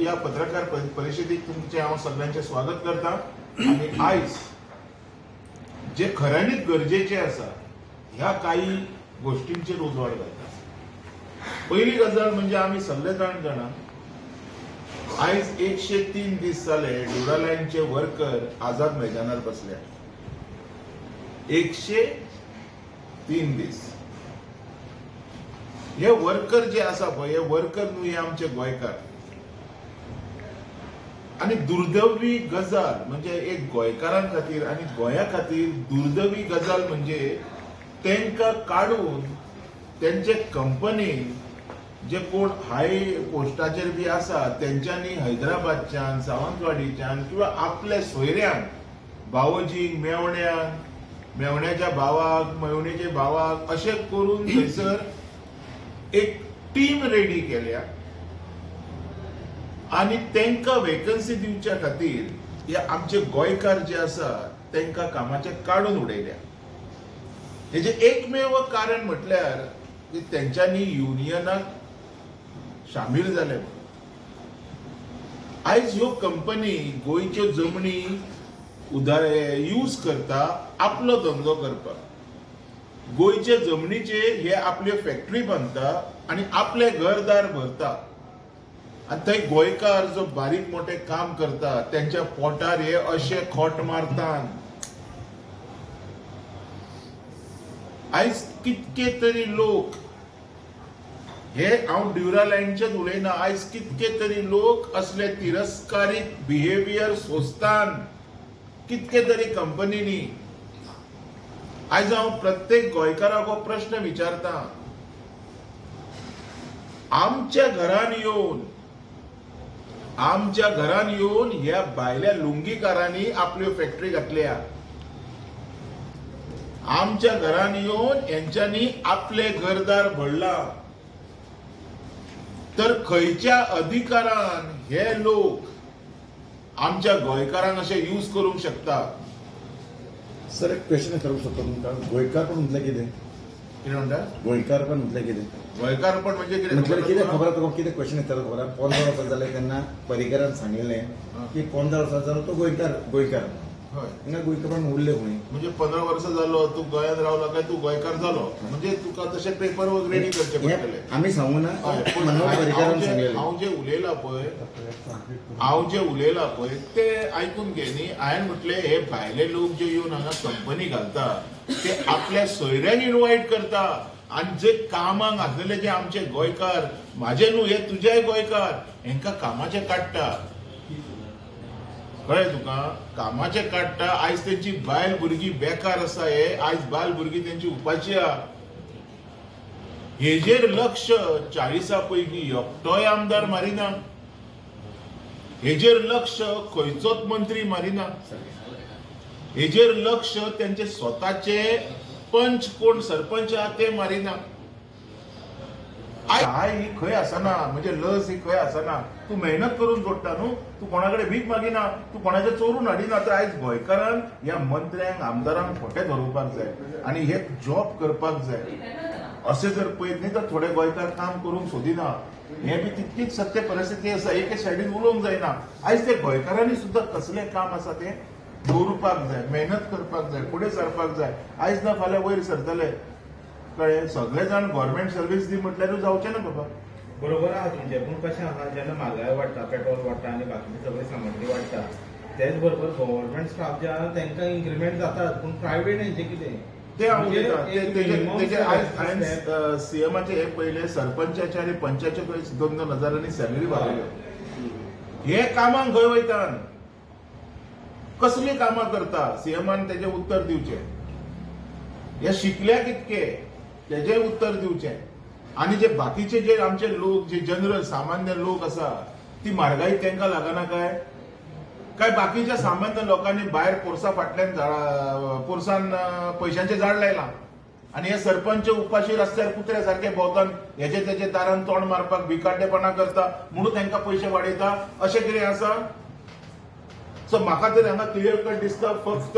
या पत्रकार परिषदेत तुमचे हांव सगळ्यांचे स्वागत करता। आणि आयज जे खऱ्यांनीच गरजेचे आसा ह्या काही गोष्टींचेर उजवाड घालता। पहिली गजाल म्हणजे आम्ही सगळे जाणा आयज 103 दीस जाले ड्युरालाइनचे वर्कर आझाद मैदानार बसल्या। 103 दीस हे वर्कर जे आसा पळय हे वर्कर न्हू हे आमचे गोंयकार। आणि दुर्दैवी गजाल म्हणजे एक गोंयकारां खातीर आणि गोंया खातीर दुर्दैवी गजाल म्हणजे तांकां काढून त्यांचे कंपनीन जे कोण हाय पोस्टाचेर बी आसा त्यांच्यानी हैदराबादच्यान सावंतवाडीच्यान किंवा आपल्या सोयऱ्यांक भावोजीक मेवण्याच्या भावाक मेवणेच्या भावाक अशें करून थंयसर एक टीम रेडी केल्या आणि तांकां वेकन्सी दिवच्या खातीर हे आमचे गोंयकार जे आसा तांकां कामाचे काढून उडयल्या। हेजे एकमेव कारण म्हटल्यार की तेंच्यांनी युनियनाक शामील जाले। आयज ह्यो कंपनी गोंयच्यो जमनी यूज करता आपलो धंदो करपाक। गोंयचे जमनीचे हे आपल्यो फॅक्टरी बांदता आणि आपले घरदार भरता आणि थंय गोंयकार जो बारीक मोठे काम करता त्यांच्या पोटार हे अशे खोट मारतात। आयज कितके तरी लोक हे हांव ड्युरालाइनचेच उलयना आयज कितके तरी लोक असले तिरस्कारीक बिहेवियर सोंसतात कितके तरी कंपनीनी। आयज हांव प्रत्येक गोंयकाराक हो प्रश्न विचारता आमच्या घरान येवन ह्या भायल्या लुंगीकारांनी आपल्यो फॅक्टरी घातल्या। आमच्या घरान येवन यांच्यानी आपले घरदार भरला तर खंयच्या अधिकारान हे लोक आमच्या गोंयकारांक अशें यूज करूंक शकता। सर एक क्वेश्चन विचारूंक शकता तुमकां गोंयकार पण म्हटलें कितें म्हणटा गोंयकार पण म्हटलें कितें गोंयकार पण म्हणजे कितें खबर तुका कितें क्वेश्चन विचारता खबर 15 वर्सां जाले तेन्ना पर्रीकरान सांगिल्लें की 15 वर्सां जालो तो गोंयकार हिंगा गोंयकारपण उरले खंय म्हणजे 15 वर्सां जालो तू गोंयांत रावलो काय तू गोंयकार जालो म्हणजे तुका तशे पेपर रेडी करचे पडटले। आमी सांगू ना हांव जे उलयला पळय ते आयकून घे न्ही। हांवें म्हटलें हे भायले लोक जे येवन हांगा कंपनी घालता ते आपल्या सोयऱ्यांक इनवायट करता आणि जे कामाक घातलेले जे आमचे गोंयकार म्हाजे न्हू हे तुजेय गोंयकार हेंकां कामाचे काडटा कळ्ळें तुका कामाचे काडटा। आयज तेंची बायल भुरगीं बेकार आसा हे आयज बायल भुरगीं तेंची उपाशी आहा हेजेर लक्ष 40 पैकी एकटोय आमदार मारिना हेजेर लक्ष खंयचोच मंत्री मारिना हेजेर लक्ष त्यांचे स्वताचे पंच कोण सरपंच आहा ते मारिना। काय ही खंय आसना म्हणजे लस ही खंय आसना तू मेहनत करून जोडटा न्हू तू कोणाकडे भीक मागिना तू कोणाचे चोरून हाडिना। तर आयज गोंयकारांक ह्या मंत्र्यांक आमदारांक खोटे धरोवपाक जाय आणि हे जॉब करपाक जाय असे जर पळयत न्ही तर थोडे गोंयकार काम करूंक सोदिना। हे बी तितकीच सत्य परिस्थिती आसा एके सायडीन उलोवंक जायना। आयज ते गोंयकारांनी सुद्धा कसले काम आसा ते दवरुपाक जाय मेहनत करपाक जाय फुडें सरपाक जाय। आयज ना फाल्यां वयर सरतले कळ्ळें सगळे जाण गव्हर्नमेंट सर्व्हिस दी म्हटल्यार जावचें ना बाबा। बरोबर आहा तुमचें पूण कशें आहा जेन्ना म्हारगाय वाडटा पेट्रोल वाडटा आनी बाकीची सगळी सामग्री वाडटा तेच बरोबर गव्हर्नमेंट स्टाफ जे आहा तांकां इन्क्रिमेंट जातात पूण प्रायवेट हेंचें कितें ते हांवें सीएमाचे हे पयले सरपंचाचे आनी पंचाचे 2-2 हजारांनी सॅलरी वाडयल्यो हे कामांक खंय वयतात कसली कामां करता सीएमान तेजें उत्तर दिवचें। हे शिकल्या कितके तेजें उत्तर दिवचें आणि जे बाकीचे जे आमचे लोक जे जनरल सामान्य लोक आसा ती म्हारगाय तांकां लागना काय बाकीच्या सामान्य लोकांनी भायर पोरसा फाटल्यान पोरसान पयशांचे झाड लायला आणि हे सरपंच उपाशी रस्त्यार कुत्रे सारखे भोंवतात हेजे तेजे दारान तोंड मारपाक भिकाड्डेपणा करता म्हणून तांकां पयशे वाडयता अशें कितें आसा। सो म्हाका तर हांगा क्लियर कट दिसता फक्त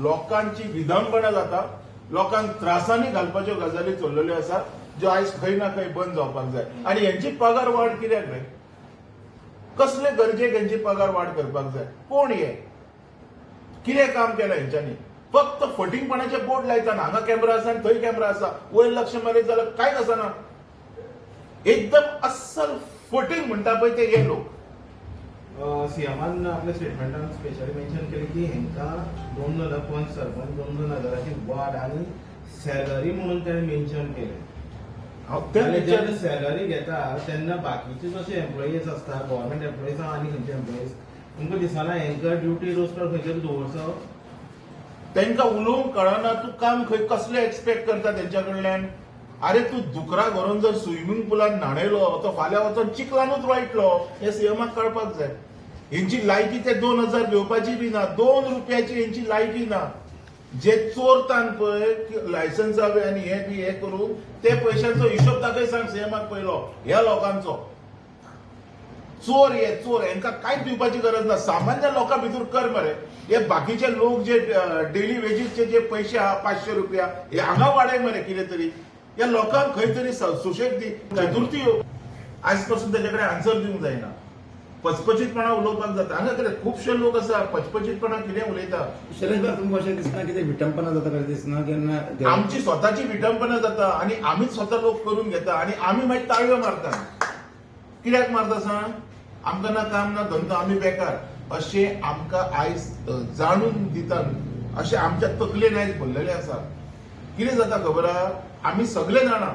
लोकांची विधानपणा जाता लोकांक त्रासांनी घालपाच्यो गजाली चल्लेल्यो आसा ज्यो आयज खंय ना खंय बंद जावपाक जाय आणि यांची पगार वाड कित्याक रे कसले गरजेक हेंची पगार वाड करपाक जाय? कोण हे कितें काम केलां हेंच्यांनी? फक्त फटिंगपणाचे बोर्ड लायता, हांगा कॅमेरा आसा आनी थंय कॅमेरा आसा, वयर लक्ष मारीत जाल्यार कांयच आसना. एकदम अस्सल फटींग म्हणटा पळय ते हे लोक. सीएमान आपल्या स्टेटमेंटान स्पेशली मेन्शन केले की हेंका 2000 पंच सरपंच 2000ची वाड आणि सॅलरी म्हणून त्याने मेन्शन केले. जेन्ना सॅलरी घेता तेन्ना बाकीचे जसे एम्प्लॉईज असतात, गव्हर्नमेंट एम्प्लॉईज आणि खंयचे एम्प्लॉईज, तुमकां दिसना हेंका ड्युटी रोस्टर खंयतरी दवरचो? तांकां उलोवंक कळना तूं काम खंय कसलें एक्सपेक्ट करता तेंच्या कडल्यान. अरे तूं दुकरा व्हरून जर स्विमींग पुलान न्हाणयलो तो फाल्यां वचून चिखलानूच वायटलो, हे सीएमाक कळपाक जाय. हेंची लायकी ते 2000 घेवपाची बी ना, 2 रुपयाची हेंची लायकी ना. जे चोरतान पळय लायसन्स आनी हे बी हे करून ते पयशांचो हिशोब दाखय सांग सीएमाक पयलो. ह्या लोकांचो चोर हे चोर, हेंकां कांयच दिवपाची गरज ना. सामान्य लोकां भितर कर मरे. हे बाकीचे लोक जे डेली वेजीसचे जे पयशे आहा 500 रुपया हे हांगा वाडय मरे कितें तरी. या लोकांक खंय तरी सुशेग दी. चतुर्थी आज पासून तेजे कडेन आन्सर दिवंक जायना. पचपचीतपणा उलोवपाक जाता. हांगा कितें खुबशे लोक आसा पचपचीतपणा कितें उलयता. शैलेश भाई तुमकां अशें दिसना कितें विटंबना जाता काय दिसना केन्ना? आमची स्वताची विटंबना जाता आणि आमीच स्वता लोक करून घेता आणि आमी मागीर ताळयो मारता. कित्याक मारता सांग? आमकां ना काम ना धंदो, आमी बेकार अशें आमकां आयज जाणून दितात. अशें आमच्या तकलेन आयज भरलेले आसा. कितें जाता खबर आहा? आमी सगळे जाणा,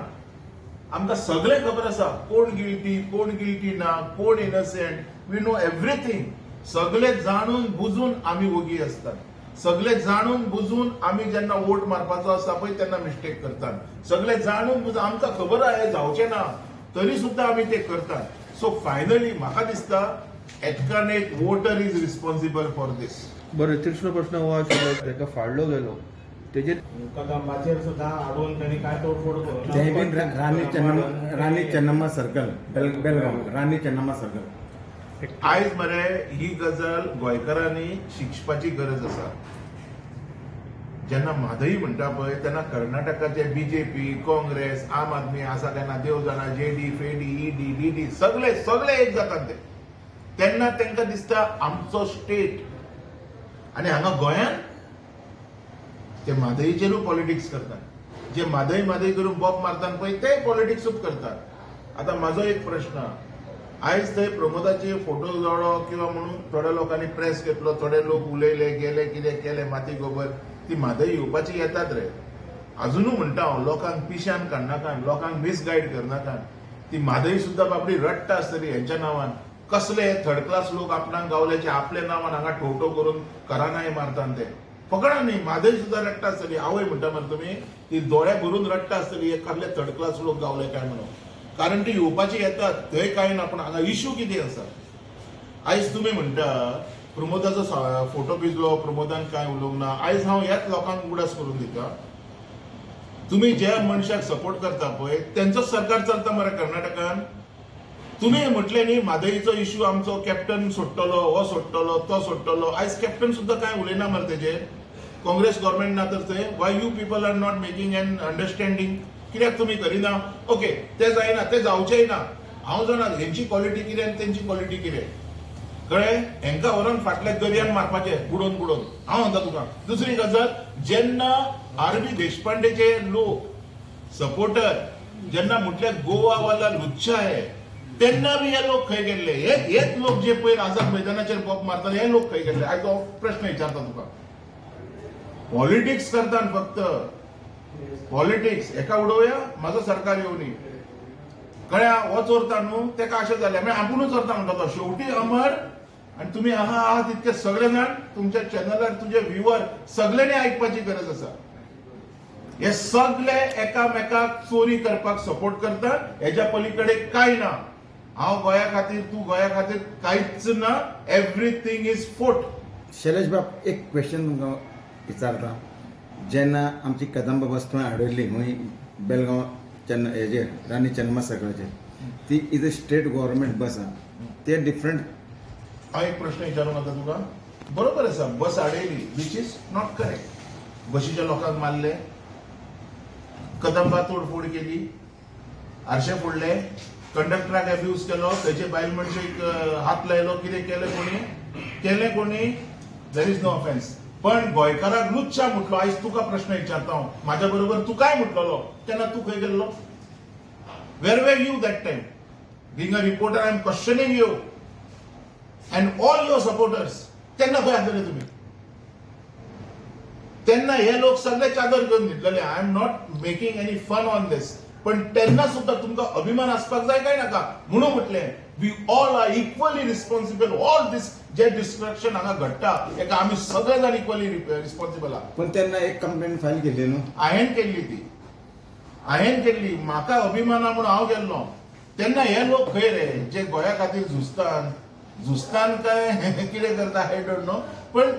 आमकां सगळे खबर आसा कोण गिल्टी ना, कोण इनोसेंट. We know everything. सगळे जाणून बुजून आमी ओगी असतात. सगळे जाणून बुजून आमी जेन्ना वोट मारपाचो आसता पळय तेन्ना मिस्टेक करतात. सगळे जाणून बुजून आमकां खबर आहा हे जावचें ना तरी सुद्दां आमी ते करतात. सो फायनली म्हाका दिसता एटकान एक वोटर इज रिस्पॉन्सिबल फॉर दीस. बरं, तिसरो प्रश्न हो आशिल्लो ताका फाडलो गेलो तेजेर कदंबाचेर सुद्दां हाडून त्यांनी काय तोडफोड करून ते बीन राणी चेन्नम्मा सर्कल बेलगांव राणी चेन्नम्मा सर्कल. आयज मरे ही गजाल गोंयकारांनी शिकपाची गरज आसा. जेन्ना म्हादई म्हणटा पळय तेन्ना कर्नाटकाचे बीजेपी, काँग्रेस, आम आदमी आसा तेन्ना देव जाणा जेडी फेडी ईडी डीडी सगळे एक जातात ते. तेन्ना तांकां दिसता आमचो स्टेट आनी हांगा गोंयांत ते म्हादईचेरूच पॉलिटिक्स करतात. जे म्हादई करून बॉब मारतात पळय ते पॉलिटिक्सूच करतात. आता म्हाजो एक प्रश्न, आयज थंय प्रमोदाचे फोटो जोडो किंवा म्हणून थोड्या लोकांनी प्रेस घेतलो, थोडे लोक उलयले गेले कितें केले माती गोबर. ती म्हादई येवपाची येतात रे. अजुनूय म्हणटा हांव लोकांक पिश्यान काडनाका, लोकांक मिसगायड करनाका. ती म्हादई सुद्दां बाबडी रडटा आसतली हेंच्या नांवान. कसले थर्ड क्लास लोक आपणाक गावल्याचे आपल्या नांवान हांगा ठोवठो करून करानाय मारतात ते. फकडां न्ही म्हादई सुद्दां रडटा आसतली. आवय म्हणटा मरे तुमी ती दोळे भरून रडटा आसतली हे कसले थर्ड क्लास लोक गावले काय म्हणून. कारण ती येवपाची येतात थंय कांय ना. पूण हांगा इश्यू कितें आसा? आयज तुमी म्हणटा प्रमोदाचो फोटो भिजलो, प्रमोदान कांय उलोवंक ना. आयज हांव ह्याच लोकांक उगडास करून दिता. तुम्ही ज्या मनशाक सपोर्ट करता पळय तेंचोच सरकार चलता मरे कर्नाटकान. तुम्ही म्हटले न्ही म्हादईचो इश्यू आमचो कॅप्टन सोडटलो, हो सोडटलो, तो सोडटलो. आयज कॅप्टन सुद्दां कांय उलयना मरे तेजेर. काँग्रेस गव्हर्नमेंट ना तर थंय why you people are not making an understanding. कित्याक तुमी करिना? ओके ते जायना, ते जावचेय ना. हांव जाणा हेंची क्वॉलिटी कितें आनी तेंची क्वॉलिटी कितें कळ्ळें. हेंकां व्हरून फाटल्या दर्यान मारपाचें बुडोवन बुडोवन. हांव म्हणटा तुका दुसरी गजाल, जेन्ना आर.बी. देशपांडेचे लोक सपोर्टर जेन्ना म्हटले गोवा वाला लुच्चा है तेन्ना बी हे लोक खंय गेल्ले. हेच लोक जे पयर आझाद मैदानाचेर बॉब मारतात हे लोक खंय गेल्ले. आयज हांव प्रश्न विचारता तुका. पॉलिटिक्स करतात फक्त पॉलिटिक्स. एका उडोवया म्हाजो सरकार येवनी कळ्या. हो चोरता न्हू तेका अशें जालें मागीर आपुणूच चोरता म्हणटा तो. शेवटी अमर आणि तुम्ही आहात तितके सगळे जाण तुमच्या चॅनलार तुझे व्ह्युअर सगळ्यांनी आयकपाची गरज आसा. हे सगळे एकामेकाक चोरी करपाक सपोर्ट करतात. हेच्या पलीकडे कांय ना. हांव गोंया खातीर तूं गोंया खातीर कांयच ना. एव्हरीथिंग इज फोट. शैलेश बाब एक क्वेश्चन तुमकां विचारता. जेन्ना आमची कदंबा बस थंय हाडयल्ली खंय बेलगांव हेजेर राणी चेन्नम्मा सर्कलाचेर, ती इज अ स्टेट गव्हर्नमेंट बस आहा. ते डिफरंट. हांव एक प्रश्न विचारूंक आता तुका. बरोबर आसा बस हाडयली विच इज नॉट करेक्ट. बशीच्या लोकांक मारले, कदंबा तोडफोड केली, आरशे फोडले, कंडक्टराक अब्यूज केलो, खंयचे बायल मनशेक हात लायलो, कितें केलें कोणी देर इज नो ऑफेन्स. पण गोंयकाराक लुच्चा म्हटलो. आयज तुका प्रश्न विचारता हांव, म्हाज्या बरोबर तुकाय म्हटलेलो, तेन्ना तूं खंय गेल्लो? Where were you that time? Being a reporter I am questioning you and all your supporters. तेन्ना खंय आसलेले तुमी? तेन्ना हे लोक सगळे चादर घेवन न्हिदलेले. I am not making any fun on this. पण तेन्ना सुद्धा तुमकां अभिमान आसपाक जाय काय नाका म्हणून म्हटलें we all are equally responsible. All this जे डिस्ट्रक्शन हांगा घडटा हेका आमी सगळे जाण इक्वली रिस्पॉन्सिबल आहा. पण तेन्ना एक कंप्लेंट फायल केल्ली न्हू? हांवें केल्ली. म्हाका अभिमाना म्हणून हांव गेल्लो. तेन्ना हे लोक खंय रे जे गोंया खातीर झुजतात काय कितें करता आय डोंट नो. पण